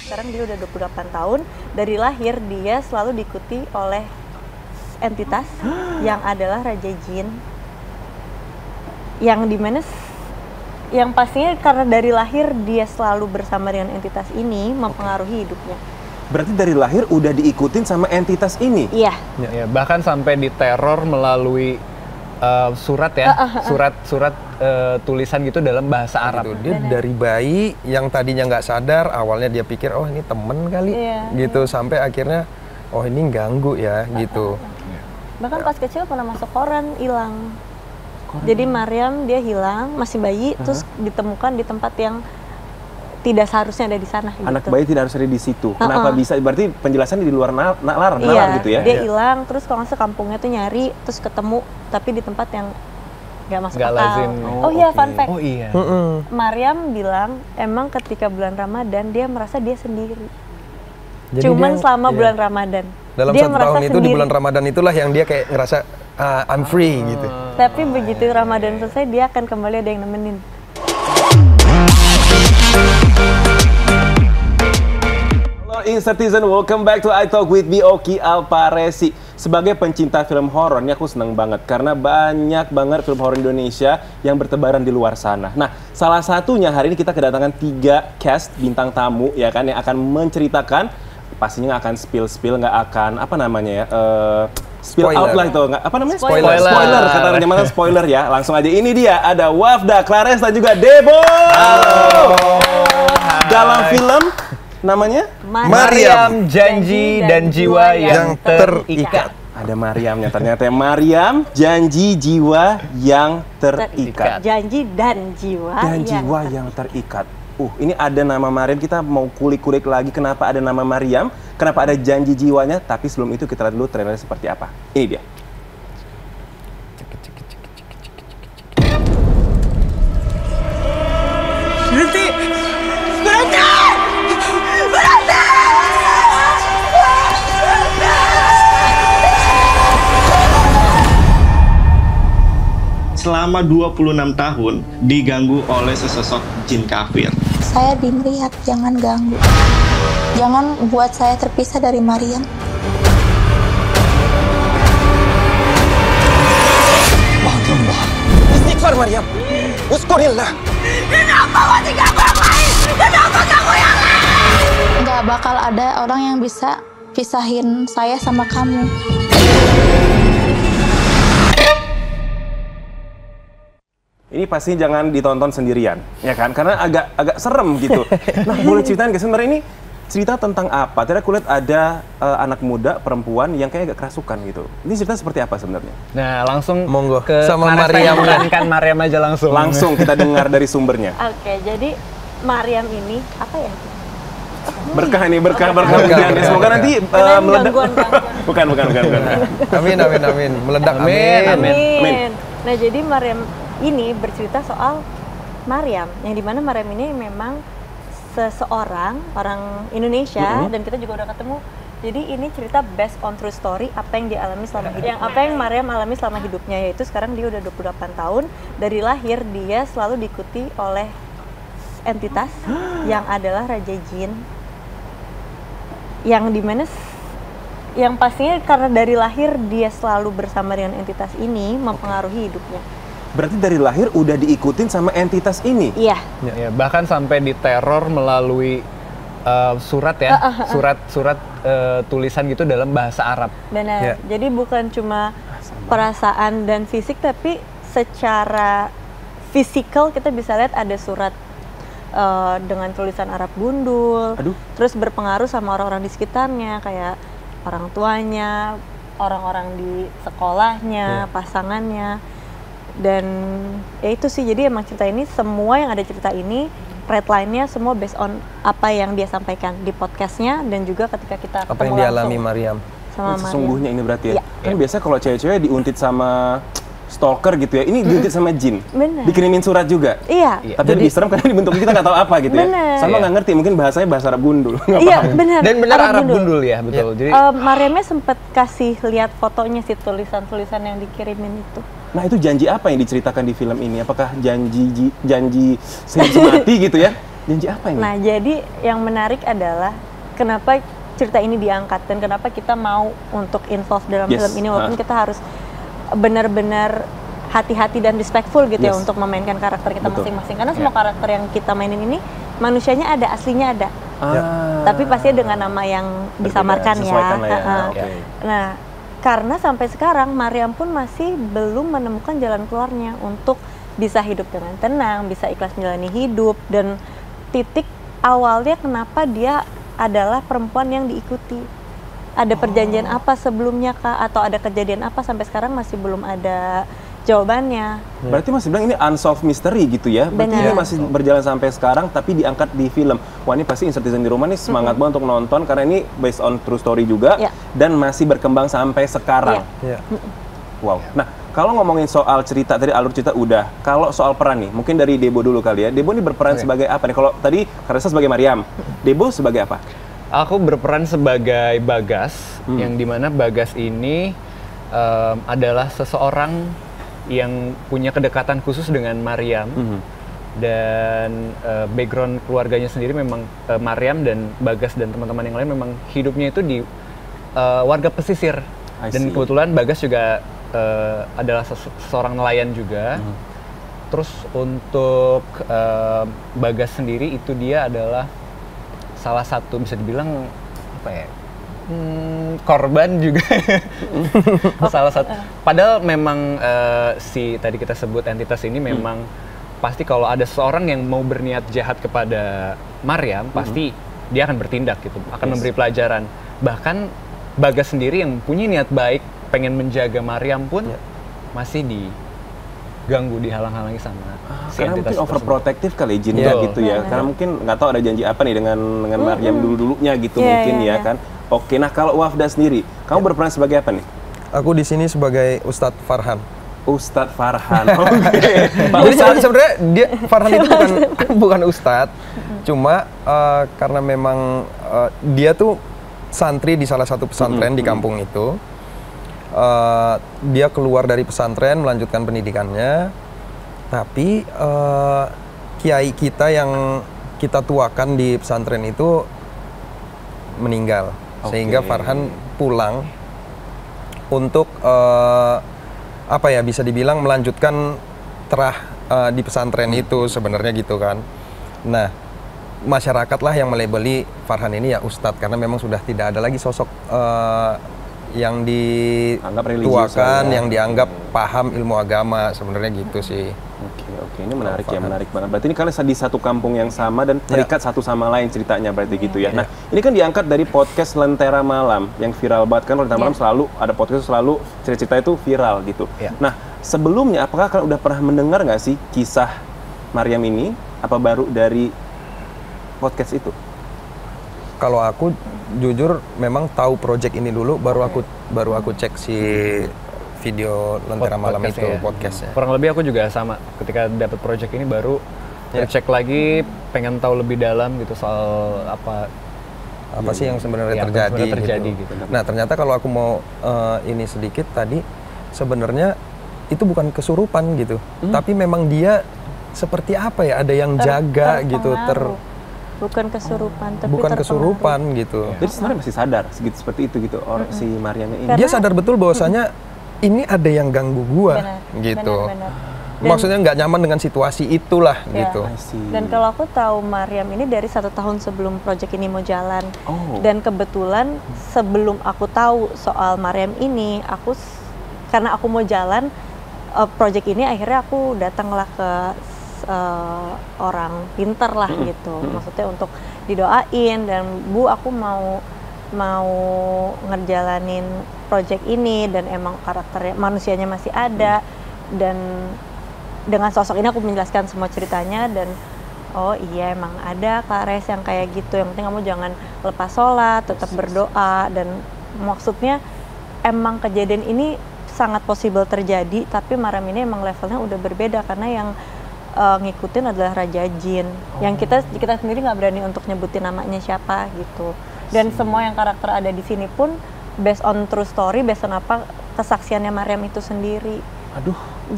sekarang dia udah 28 tahun. Dari lahir dia selalu diikuti oleh entitas yang adalah Raja Jin. Yang dimana yang pastinya karena dari lahir dia selalu bersama dengan entitas ini mempengaruhi hidupnya. Berarti dari lahir udah diikutin sama entitas ini? Iya. Ya, bahkan sampai diteror melalui surat ya, surat tulisan gitu dalam bahasa Arab. Gitu. Dia dari bayi yang tadinya nggak sadar, awalnya dia pikir oh ini temen kali, gitu sampai akhirnya oh ini ganggu ya, gitu. Bahkan pas kecil pernah masuk koran hilang. Jadi Maryam dia hilang masih bayi, terus ditemukan di tempat yang tidak seharusnya ada di sana. Anak gitu. bayi tidak harus ada di situ. Kenapa bisa? Berarti penjelasan di luar nalar gitu ya? Dia hilang, terus kalau nggak salah kampungnya tuh nyari, terus ketemu, tapi di tempat yang nggak masuk akal. Lazim. Fun fact. Oh iya. Maryam bilang emang ketika bulan Ramadan dia merasa dia sendiri. Jadi Cuman dia, selama bulan Ramadan. Dalam dia 1 tahun merasa itu sendiri. di bulan Ramadan itulah yang dia kayak ngerasa I'm free gitu. Tapi begitu Ramadan selesai dia akan kembali ada yang nemenin. Citizen, welcome back to I Talk with Oki Alparesi. Sebagai pencinta film horor, ini aku seneng banget karena banyak banget film horor Indonesia yang bertebaran di luar sana. Nah, salah satunya hari ini kita kedatangan 3 cast bintang tamu ya kan yang akan menceritakan, pastinya nggak akan spill, nggak akan apa namanya ya, spill Spoiler. out lah itu, nggak apa namanya? Spoiler. Spoiler, kata orang Jaman spoiler ya. Langsung aja, ini dia ada Wafda, Clares dan juga Debo. Dalam film namanya Maryam, janji dan jiwa yang terikat. ada Maryamnya, ternyata Maryam, janji jiwa yang terikat. Janji dan jiwa. Dan jiwa yang terikat. Ini ada nama Maryam, kita mau kulik-kulik lagi kenapa ada nama Maryam, kenapa ada janji jiwanya, tapi sebelum itu kita lihat dulu trailernya seperti apa. Ini dia. Selama 26 tahun diganggu oleh sesosok jin kafir. Saya dilihat, jangan ganggu. Jangan buat saya terpisah dari Maryam. Istighfar Maryam. Uskurillah. Kenapa masih ganggu yang lain? Kenapa ganggu yang lain? Nggak bakal ada orang yang bisa pisahin saya sama kamu. Ini pasti jangan ditonton sendirian, ya kan? Karena agak serem gitu. Nah, boleh ceritain nggak sebenarnya ini cerita tentang apa? Tadi aku lihat ada anak muda perempuan yang kayak agak kerasukan gitu. Ini cerita seperti apa sebenarnya? Nah, langsung Monggo. ke Sama Clares Maryam. kan Maryam aja langsung. Langsung kita dengar dari sumbernya. Oke, jadi Maryam ini apa ya? Berkah ini, berkah Berkah. hujannya. Semoga nanti meledak. Gangguan. Bukan. Amin. Meledak amin. Amin. Nah, jadi Maryam ini bercerita soal Maryam, yang dimana Maryam ini memang seseorang orang Indonesia dan kita juga udah ketemu. Jadi ini cerita based on true story, apa yang dialami selama hidupnya. Apa yang Maryam alami selama hidupnya, yaitu sekarang dia udah 28 tahun. Dari lahir dia selalu diikuti oleh entitas yang adalah Raja Jin. Yang dimana yang pastinya karena dari lahir dia selalu bersama dengan entitas ini mempengaruhi hidupnya. Berarti dari lahir udah diikutin sama entitas ini? Iya. Ya, bahkan sampai diteror melalui surat ya, surat tulisan gitu dalam bahasa Arab. Benar. Jadi bukan cuma perasaan dan fisik, tapi secara fisikal kita bisa lihat ada surat dengan tulisan Arab gundul. Terus berpengaruh sama orang-orang di sekitarnya, kayak orang tuanya, orang-orang di sekolahnya, pasangannya. Dan ya itu sih, jadi emang cerita ini, semua yang ada cerita ini red line-nya semua based on apa yang dia sampaikan di podcastnya dan juga ketika kita Apa ketemu yang dialami langsung Maryam? sama Sesungguhnya Maryam. ini berarti ya? Iya. Kan biasa kalau cewek-cewek diuntit sama stalker gitu ya, ini diuntit sama jin. Bener. Dikirimin surat juga. Iya. Tapi lebih serem karena dibentuk kita nggak tahu apa gitu ya. Bener. Sama nggak ngerti, mungkin bahasanya bahasa Arab gundul. Nggak Iya, paham. benar. Dan benar Arab gundul ya, betul. Jadi Maryamnya sempat kasih lihat fotonya sih, tulisan-tulisan yang dikirimin itu. Nah, itu janji apa yang diceritakan di film ini? Apakah janji sehidup semati gitu ya? Janji apa ini? Nah, jadi yang menarik adalah kenapa cerita ini diangkat dan kenapa kita mau untuk involve dalam film ini walaupun kita harus benar-benar hati-hati dan respectful gitu ya untuk memainkan karakter kita masing-masing. Karena semua karakter yang kita mainin ini manusianya ada, aslinya ada. Tapi pastinya dengan nama yang disamarkan ya. Nah, karena sampai sekarang Maryam pun masih belum menemukan jalan keluarnya untuk bisa hidup dengan tenang, bisa ikhlas menjalani hidup, dan titik awalnya kenapa dia adalah perempuan yang diikuti. Ada perjanjian apa sebelumnya kah, atau ada kejadian apa sampai sekarang masih belum ada jawabannya. Berarti masih bilang ini unsolved mystery gitu ya? Berarti ini masih berjalan sampai sekarang tapi diangkat di film. Wah, ini pasti Insert Citizen di rumah nih semangat banget untuk nonton karena ini based on true story juga dan masih berkembang sampai sekarang. Wow. Nah, kalau ngomongin soal cerita tadi, alur cerita udah. Kalau soal peran nih, mungkin dari Debo dulu kali ya. Debo ini berperan sebagai apa nih? Kalau tadi Karesa sebagai Maryam, Debo sebagai apa? Aku berperan sebagai Bagas, yang dimana Bagas ini adalah seseorang yang punya kedekatan khusus dengan Maryam. Dan background keluarganya sendiri memang Maryam dan Bagas dan teman-teman yang lain memang hidupnya itu di warga pesisir. Dan kebetulan Bagas juga adalah seorang nelayan juga. Terus untuk Bagas sendiri itu dia adalah salah satu bisa dibilang apa ya, korban juga. Salah satu. Padahal memang si tadi kita sebut entitas ini memang pasti kalau ada seorang yang mau berniat jahat kepada Maryam pasti dia akan bertindak gitu, akan memberi pelajaran. Bahkan Bagas sendiri yang punya niat baik pengen menjaga Maryam pun masih diganggu, dihalang-halangi sama si karena entitas mungkin overprotective kali jinnya gitu ya. Karena mungkin nggak tahu ada janji apa nih dengan Maryam dulu-dulunya gitu mungkin ya kan. Oke, nah kalau Wafda sendiri, kamu berperan sebagai apa nih? Aku di sini sebagai Ustadz Farhan. Ustadz Farhan. Ustadz sebenarnya dia Farhan itu bukan Ustadz, cuma karena memang dia tuh santri di salah satu pesantren di kampung itu. Dia keluar dari pesantren melanjutkan pendidikannya, tapi kiai kita yang kita tuakan di pesantren itu meninggal. Sehingga Farhan pulang untuk apa ya, bisa dibilang melanjutkan terah di pesantren itu sebenarnya gitu kan. Nah, masyarakatlah yang melabeli Farhan ini ya Ustadz karena memang sudah tidak ada lagi sosok yang dituakan, yang dianggap paham ilmu agama sebenarnya gitu sih. Oke, ini menarik ya, menarik banget. Berarti ini kalian di satu kampung yang sama dan terikat satu sama lain ceritanya berarti gitu ya. Nah, ini kan diangkat dari podcast Lentera Malam yang viral banget kan. Lentera Malam selalu ada podcast selalu cerita-cerita itu viral gitu. Nah, sebelumnya apakah kalian udah pernah mendengar nggak sih kisah Maryam ini? Apa baru dari podcast itu? Kalau aku jujur memang tahu project ini dulu, baru aku cek si video Lentera Malam itu podcastnya. Kurang lebih aku juga sama, ketika dapat project ini baru cek lagi, pengen tahu lebih dalam gitu soal apa sih yang sebenarnya terjadi gitu. Nah, ternyata kalau aku mau ini sedikit tadi, sebenarnya itu bukan kesurupan gitu, tapi memang dia seperti apa ya, ada yang jaga gitu, bukan kesurupan, tapi bukan kesurupan gitu. Jadi sebenarnya masih sadar seperti itu gitu si Maryam ini. Dia sadar betul bahwasanya ini ada yang ganggu gua gitu. Maksudnya nggak nyaman dengan situasi itulah gitu. Dan kalau aku tahu Maryam ini dari 1 tahun sebelum proyek ini mau jalan. Dan kebetulan sebelum aku tahu soal Maryam ini, karena aku mau jalan proyek ini, akhirnya aku datanglah ke orang pinter lah gitu, maksudnya untuk didoain dan Bu aku mau ngejalanin project ini dan emang karakternya manusianya masih ada dan dengan sosok ini aku menjelaskan semua ceritanya dan oh iya emang ada Kak Res yang kayak gitu, yang penting kamu jangan lepas sholat, tetap berdoa dan maksudnya emang kejadian ini sangat possible terjadi tapi Maryam ini emang levelnya udah berbeda karena yang ngikutin adalah Raja Jin yang kita sendiri nggak berani untuk nyebutin namanya siapa gitu dan semua yang karakter ada di sini pun based on true story, based on apa kesaksiannya Maryam itu sendiri.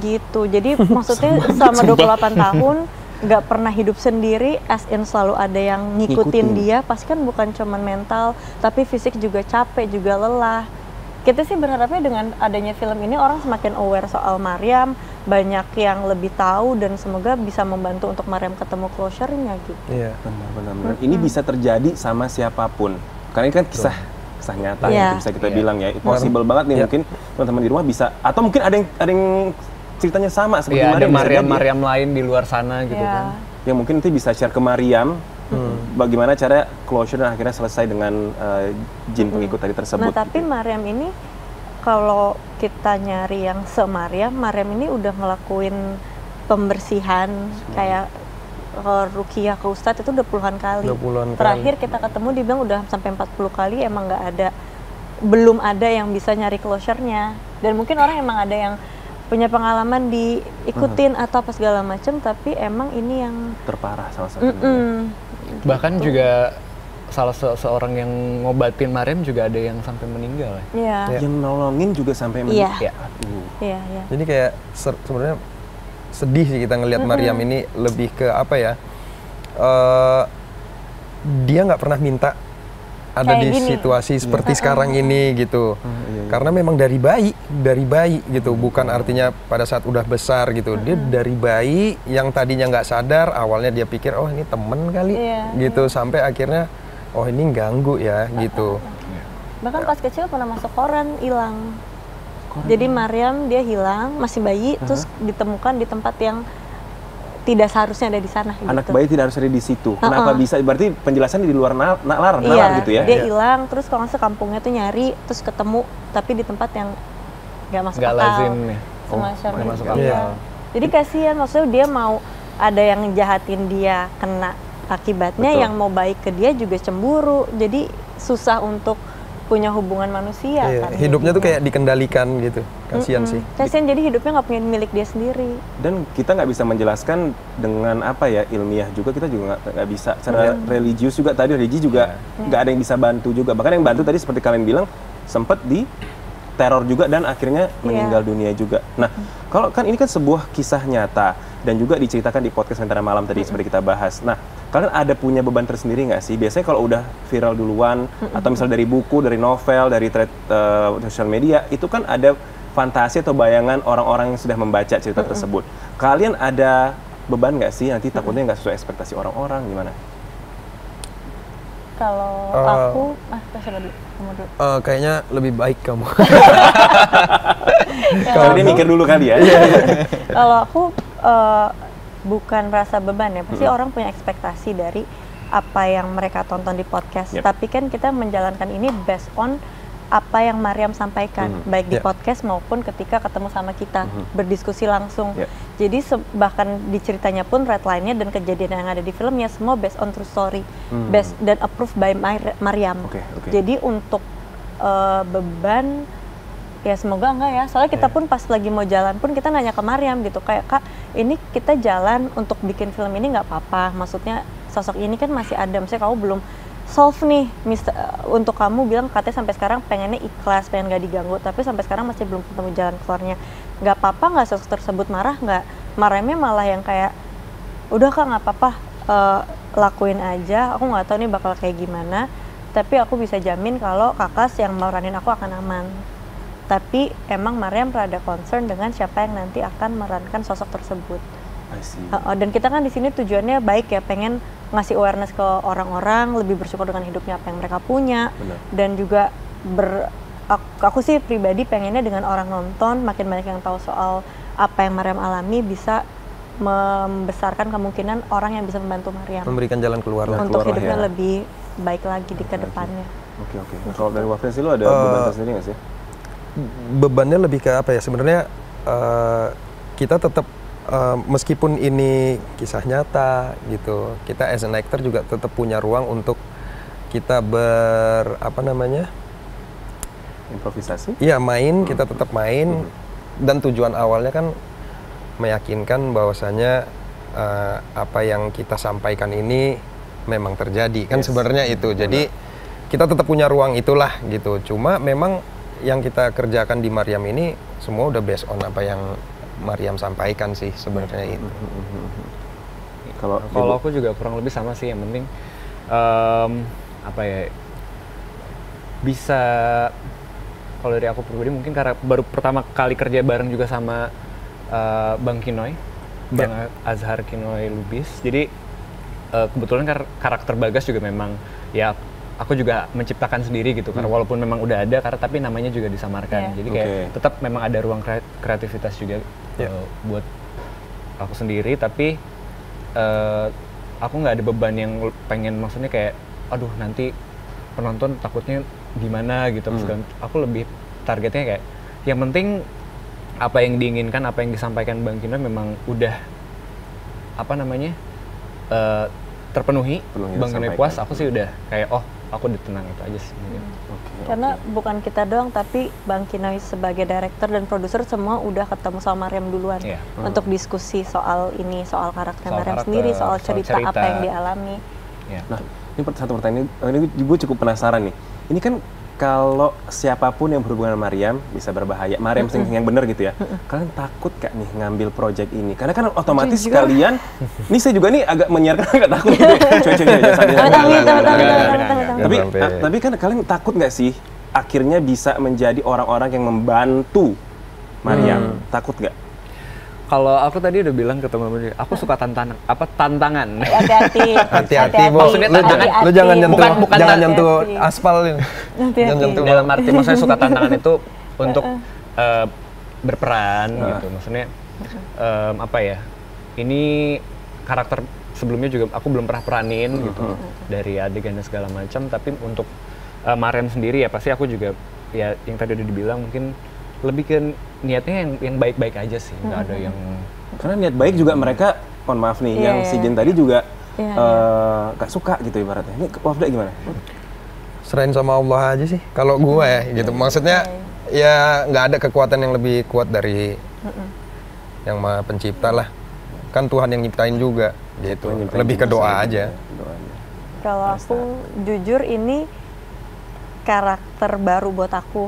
Gitu, jadi maksudnya selama 28 tahun nggak pernah hidup sendiri, as in selalu ada yang ngikutin dia, pasti kan bukan cuman mental, tapi fisik juga capek, juga lelah. Kita sih berharapnya dengan adanya film ini orang semakin aware soal Maryam, banyak yang lebih tahu dan semoga bisa membantu untuk Maryam ketemu closure-nya gitu. Iya, Benar. Ini bisa terjadi sama siapapun. Karena ini kan kisah nyata yang bisa kita bilang ya. Possible banget nih mungkin teman-teman di rumah bisa, atau mungkin ada yang ceritanya sama seperti ada Maryam. Maryam lain di luar sana gitu kan. Yang mungkin nanti bisa share ke Maryam bagaimana cara closure dan akhirnya selesai dengan jin pengikut tadi tersebut. Nah, tapi gitu. Maryam ini kalau kita nyari yang Maryam ini udah ngelakuin pembersihan kayak ruqyah ke Ustadz itu udah puluhan kali. Terakhir kita ketemu dia bilang udah sampai 40 kali, emang belum ada yang bisa nyari closure-nya. Dan mungkin orang emang ada yang punya pengalaman diikutin atau apa segala macam, tapi emang ini yang terparah salah satunya. Bahkan juga salah seorang yang ngobatin Maryam juga ada yang sampai meninggal. Iya. Yang nolongin juga sampai meninggal. Iya. Jadi kayak sebenarnya sedih sih kita ngelihat Maryam ini, lebih ke apa ya? Dia nggak pernah minta ada kayak di gini. situasi seperti sekarang ini gitu. Karena memang dari bayi gitu, bukan artinya pada saat udah besar gitu. Dia dari bayi yang tadinya nggak sadar, awalnya dia pikir oh ini temen kali gitu, sampai akhirnya oh ini ganggu ya gitu. Bahkan pas kecil pernah masuk koran hilang. Jadi Maryam dia hilang masih bayi, terus ditemukan di tempat yang tidak seharusnya ada di sana. Anak gitu. bayi tidak harus ada di situ. Kenapa bisa? Berarti penjelasan di luar nalar gitu ya? Dia hilang, terus kalau nggak kampungnya tuh nyari, terus ketemu, tapi di tempat yang nggak masuk akal. Lazim nih. Semacam nggak masuk itu. akal. Iya. Jadi kasihan, maksudnya dia mau ada yang jahatin dia kena akibatnya, yang mau baik ke dia juga cemburu. Jadi susah untuk punya hubungan manusia kan. Hidupnya tuh kayak dikendalikan gitu. Kasihan sih. Kasihan, jadi hidupnya nggak punya milik dia sendiri. Dan kita nggak bisa menjelaskan dengan apa ya, ilmiah juga kita juga nggak bisa. Secara religius juga tadi, religi juga nggak ada yang bisa bantu juga. Bahkan yang bantu tadi seperti kalian bilang sempat di teror juga dan akhirnya meninggal dunia juga. Nah, kalau kan ini kan sebuah kisah nyata dan juga diceritakan di podcast Lentera Malam tadi seperti kita bahas. Nah, kalian ada punya beban tersendiri nggak sih? Biasanya kalau udah viral duluan atau misal dari buku, dari novel, dari sosial media, itu kan ada fantasi atau bayangan orang-orang yang sudah membaca cerita tersebut. Kalian ada beban nggak sih nanti takutnya nggak sesuai ekspektasi orang-orang, gimana? Kalau aku, siapa dulu? Kamu dulu. Kayaknya lebih baik kamu. Kalau dia mikir dulu kali ya. Kalau aku bukan rasa beban ya, pasti orang punya ekspektasi dari apa yang mereka tonton di podcast. Tapi kan kita menjalankan ini based on apa yang Maryam sampaikan, baik di podcast maupun ketika ketemu sama kita, berdiskusi langsung. Jadi bahkan di ceritanya pun redline-nya dan kejadian yang ada di filmnya semua based on true story, based dan approved by Maryam. Jadi untuk beban ya semoga enggak ya, soalnya kita pun pas lagi mau jalan pun kita nanya ke Maryam gitu, kayak Kak ini kita jalan untuk bikin film ini nggak apa-apa, maksudnya sosok ini kan masih ada, maksudnya kamu belum solve nih, untuk kamu bilang katanya sampai sekarang pengennya ikhlas, pengen gak diganggu, tapi sampai sekarang masih belum ketemu jalan keluarnya. Nggak apa-apa nggak sosok tersebut marah, nggak, Maryamnya malah yang kayak udah Kak nggak apa-apa, lakuin aja, aku nggak tahu nih bakal kayak gimana, tapi aku bisa jamin kalau Kakas yang meranin aku akan aman. Tapi emang Maryam rada concern dengan siapa yang nanti akan merankan sosok tersebut. Dan kita kan di sini tujuannya baik ya, pengen ngasih awareness ke orang-orang, lebih bersyukur dengan hidupnya apa yang mereka punya. Dan juga aku sih pribadi pengennya dengan orang nonton makin banyak yang tahu soal apa yang Maryam alami, bisa membesarkan kemungkinan orang yang bisa membantu Maryam, memberikan jalan keluar untuk hidupnya lebih baik lagi di kedepannya. Oke. Kalau dari Wafren sih, lu ada beban tersendiri nggak sih? Bebannya lebih ke apa ya, sebenarnya kita tetap meskipun ini kisah nyata gitu, kita as an actor juga tetap punya ruang untuk kita improvisasi? Iya, main, kita tetap main. Dan tujuan awalnya kan meyakinkan bahwasanya apa yang kita sampaikan ini memang terjadi kan, sebenarnya itu. Jadi kita tetap punya ruang itulah gitu. Cuma memang yang kita kerjakan di Maryam ini semua udah based on apa yang Maryam sampaikan sih sebenarnya itu. Kalau aku juga kurang lebih sama sih, yang penting apa ya, bisa, kalau dari aku pribadi mungkin karena baru pertama kali kerja bareng juga sama Bang Kinoy, Bang Azhar Kinoy Lubis. Jadi kebetulan karakter Bagas juga memang ya aku juga menciptakan sendiri gitu, karena walaupun memang udah ada tapi namanya juga disamarkan. Jadi kayak tetap memang ada ruang kreativitas juga buat aku sendiri, tapi aku nggak ada beban yang pengen, maksudnya kayak aduh nanti penonton takutnya gimana gitu. Aku lebih targetnya kayak yang penting apa yang diinginkan, apa yang disampaikan Bang Kinoy memang udah terpenuhi. Bang Kinoy puas, aku sih udah kayak aku udah tenang, itu aja sih. Karena bukan kita doang, tapi Bang Kinoy sebagai director dan produser semua udah ketemu sama Mariam duluan untuk diskusi soal ini, soal karakter Mariam sendiri, soal cerita apa yang dialami. Nah, ini satu pertanyaan ini gue cukup penasaran nih. Ini kan kalau siapapun yang berhubungan sama Mariam bisa berbahaya. Mariam yang bener gitu ya. Kalian takut gak nih ngambil project ini? Karena kan otomatis kalian, ini saya juga nih agak menyiarkan agak takut gitu. Tapi kan kalian takut gak sih akhirnya bisa menjadi orang-orang yang membantu Mariam? Takut gak? Kalau aku tadi udah bilang ke teman-teman, aku suka tantangan. Hati-hati, maksudnya tantangan. Lu jangan nyentuh, bukan jangan nyentuh aspal ini. Jangan nyentuh. Dalam arti maksudnya suka tantangan itu untuk berperan gitu. Maksudnya apa ya? Ini karakter sebelumnya juga aku belum pernah peranin gitu, dari adegan dan segala macam. Tapi untuk Mariam sendiri ya pasti aku juga ya yang tadi udah dibilang, mungkin lebih ke niatnya yang baik-baik aja sih, nggak ada yang... Karena niat baik juga mereka, mohon maaf nih, yang si Jin tadi juga gak suka gitu ibaratnya. Ini Wafda gimana? Serahin sama Allah aja sih, kalau gue ya gitu. Maksudnya ya nggak ada kekuatan yang lebih kuat dari yang Maha Pencipta lah. Kan Tuhan yang nyiptain juga gitu. Lebih ke doa aja. Kalau aku jujur ini karakter baru buat aku.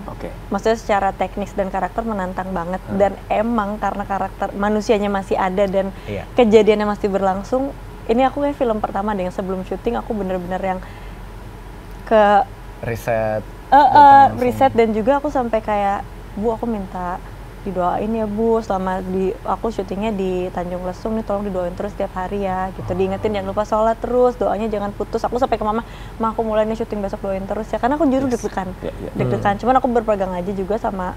Maksudnya secara teknis dan karakter menantang banget. Dan emang karena karakter manusianya masih ada dan kejadiannya masih berlangsung, ini aku kayak film pertama deh yang sebelum syuting aku bener-bener yang ke riset dan juga aku sampai kayak, Bu aku minta didoain ya Bu, selama aku syutingnya di Tanjung Lesung nih, tolong didoain terus tiap hari ya gitu, diingetin jangan lupa sholat terus, doanya jangan putus. Aku sampai ke mama aku mulai nih syuting besok doain terus ya, karena aku jujur deg-degan. Cuman aku berpegang aja juga sama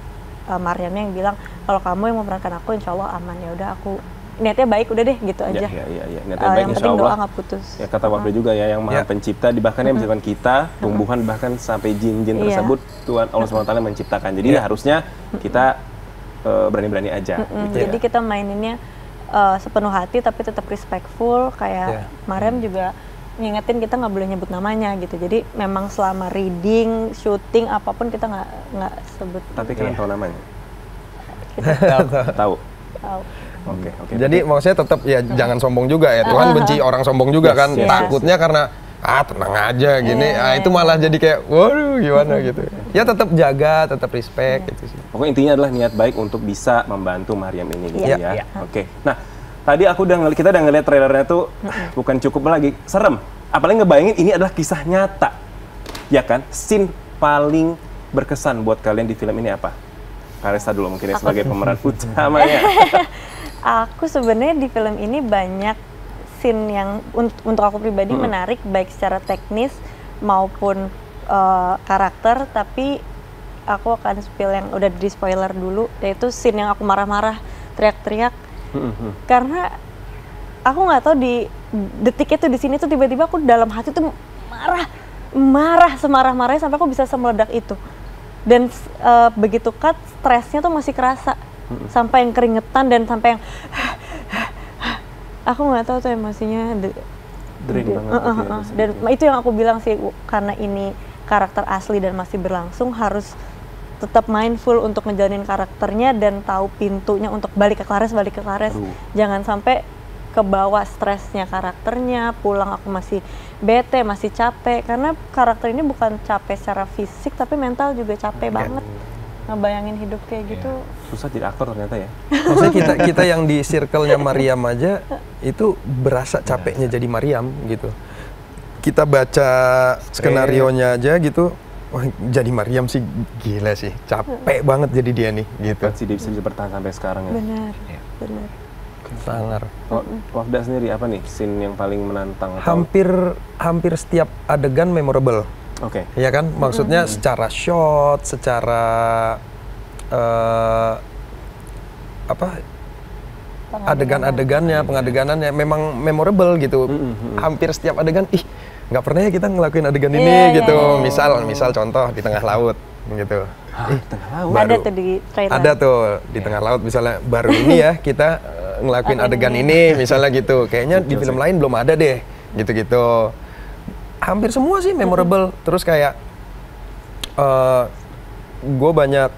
Mariamnya yang bilang kalau kamu yang memerankan aku insya Allah aman. Ya udah, aku niatnya baik udah deh gitu aja. Niatnya baik, yang penting doa nggak putus. Ya kata Wafda juga ya, yang Maha Pencipta bahkan yang menciptakan kita, tumbuhan bahkan sampai jin-jin tersebut Tuhan Allah SWT menciptakan. Jadi harusnya kita berani-berani aja. Gitu. Jadi kita maininnya sepenuh hati tapi tetap respectful. Kayak Mariam juga ngingetin kita nggak boleh nyebut namanya gitu. Jadi memang selama reading, syuting apapun kita nggak sebut. Tapi kalian tahu namanya? Tahu. Oke. Jadi maksudnya tetap ya jangan sombong juga ya. Tuhan benci orang sombong juga kan. Takutnya karena tenang aja gini. Itu malah jadi kayak waduh gimana gitu. Ya tetap jaga, tetap respect gitu sih. Pokoknya intinya adalah niat baik untuk bisa membantu Mariam ini gitu ya. Oke. Nah, tadi kita udah ngeliat trailernya tuh bukan cukup lagi serem. Apalagi ngebayangin ini adalah kisah nyata. Ya kan? Scene paling berkesan buat kalian di film ini apa? Karesta dulu mungkin ya sebagai pemeran utamanya. Aku sebenarnya di film ini banyak scene yang untuk aku pribadi menarik, baik secara teknis maupun karakter. Tapi aku akan spill yang udah di spoiler dulu, yaitu scene yang aku marah-marah, teriak-teriak. Karena aku nggak tahu di detik itu di sini tuh tiba-tiba aku dalam hati tuh marah semarah-marahnya sampai aku bisa semeledak itu. Dan begitu cut, stresnya tuh masih kerasa. Sampai yang keringetan dan sampai yang aku nggak tahu tuh emosinya drain banget. Dan itu yang aku bilang sih, karena ini karakter asli dan masih berlangsung, harus tetap mindful untuk ngejalanin karakternya dan tahu pintunya untuk balik ke Clares. Jangan sampai kebawa stresnya karakternya, pulang aku masih bete, masih capek. Karena karakter ini bukan capek secara fisik tapi mental juga capek banget. ngebayangin hidup kayak gitu. Susah jadi aktor ternyata ya. Maksudnya kita yang di circle-nya Mariam aja itu berasa capeknya jadi Mariam gitu. Kita baca skenarionya aja gitu, wah jadi Mariam sih gila sih, capek banget jadi dia nih gitu. Sih dia bisa bertahan sampai sekarang ya. Benar, benar. Sangar. Wafda sendiri apa nih scene yang paling menantang? Hampir setiap adegan memorable. Oke. Ya kan, maksudnya secara shot, secara adegan-adegannya, pengadeganannya memang memorable gitu. Hampir setiap adegan, nggak pernah ya kita ngelakuin adegan ini gitu. Misal contoh di tengah laut gitu. Tengah laut. Ada tuh di trailer. Ada tuh di tengah laut misalnya baru ini ya kita ngelakuin adegan ini misalnya gitu. Kayaknya di film lain belum ada deh gitu-gitu. Hampir semua sih memorable. Terus kayak gue banyak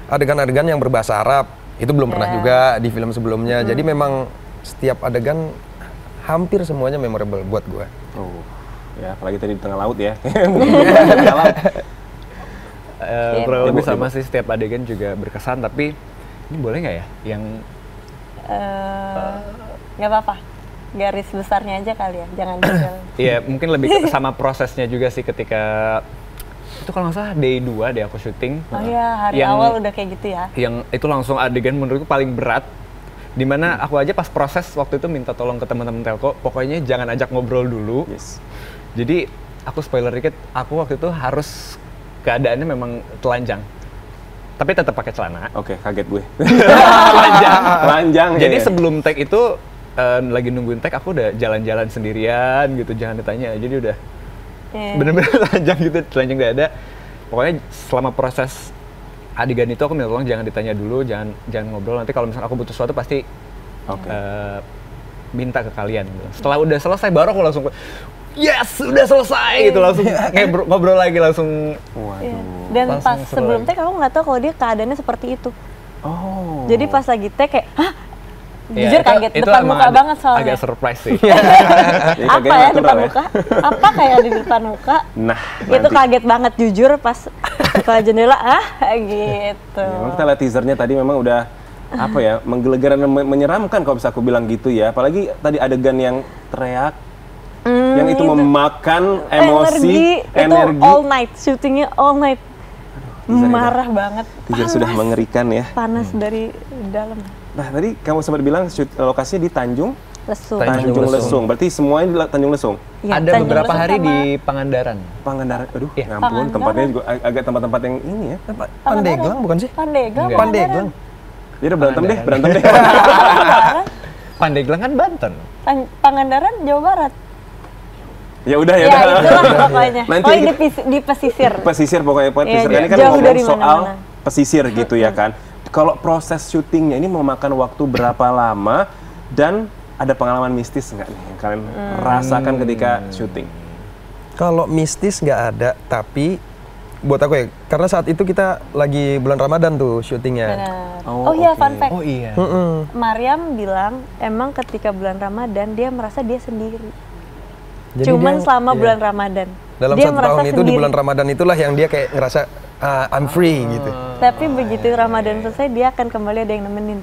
adegan-adegan yang berbahasa Arab itu belum pernah juga di film sebelumnya. Jadi memang setiap adegan hampir semuanya memorable buat gue. Oh, ya apalagi tadi di tengah laut ya. Kurang lebih sama sih, setiap adegan juga berkesan. Tapi ini boleh nggak ya yang nggak apa-apa, garis besarnya aja kali ya, jangan detail. Iya, mungkin lebih sama prosesnya juga sih ketika itu kalau nggak salah day 2 deh aku syuting. Oh iya, hari awal udah kayak gitu ya. Yang itu langsung adegan menurutku paling berat. Dimana aku aja pas proses waktu itu minta tolong ke teman-teman telco, pokoknya jangan ajak ngobrol dulu. Yes. Jadi aku spoiler dikit, aku waktu itu harus keadaannya memang telanjang. Tapi tetap pakai celana. Oke, kaget gue. Telanjang. Jadi ya. sebelum take itu lagi nungguin take aku udah jalan-jalan sendirian gitu, jangan ditanya. Jadi udah bener-bener telanjang gitu, telanjang gak ada. Pokoknya selama proses adegan itu aku minta tolong jangan ditanya dulu, jangan ngobrol. Nanti kalau misalnya aku butuh sesuatu pasti minta ke kalian gitu. Setelah udah selesai baru aku langsung yes, udah selesai gitu, langsung ngobrol lagi langsung. Waduh. Dan langsung pas seru sebelum lagi. take aku nggak tahu kalau dia keadaannya seperti itu. Oh. Jadi pas lagi take kayak, hah? Ya, Jujur kaget, itu depan emang muka banget soalnya. agak surprise sih. Jadi Apa kagetnya ya natural depan muka? Apa kayak di depan muka? Nah, Itu nanti. kaget banget jujur pas buka jendela, gitu. Ya, memang kita lihat teasernya tadi memang udah apa ya, menggelegar dan menyeramkan kalau bisa aku bilang gitu ya. Apalagi tadi adegan yang teriak, yang itu memakan emosi, energi. Itu all night, syutingnya all night. teaser Marah banget. Teaser sudah mengerikan ya. Panas dari dalam. Nah, tadi kamu sempat bilang lokasinya di Tanjung Lesung. Tanjung Lesung. Berarti semuanya di Tanjung Lesung. Ya, Ada Tanjung beberapa Lesung hari sama di Pangandaran. Pangandaran. Aduh, Iya. ngampun, Pangandaran. tempatnya juga agak tempat-tempat yang ini ya. Pandeglang bukan sih? Pandeglang. Enggak. Pandeglang. Jadi udah berantem deh. Pandeglang kan Banten. Pangandaran, Jawa Barat. Ya udah ya. Ya udah. itulah pokoknya. Nanti Pokoknya di pesisir. pesisir pokoknya Iya, pesisir. Ini kan jauh ngomong dari soal mana-mana. pesisir gitu ya kan. Kalau proses syutingnya ini memakan waktu berapa lama dan ada pengalaman mistis nggak nih yang kalian rasakan ketika syuting? Kalau mistis nggak ada, tapi buat aku ya, karena saat itu kita lagi bulan Ramadan tuh syutingnya. Benar. Oh, Oh iya, oke. fun fact. Oh iya. Mariam bilang emang ketika bulan Ramadan dia merasa dia sendiri. Jadi Cuman dia- selama iya. bulan Ramadan. Dalam dia satu merasa tahun itu di sendiri. bulan Ramadan itulah yang dia kayak ngerasa I'm free gitu. Tapi begitu Ramadan selesai dia akan kembali ada yang nemenin.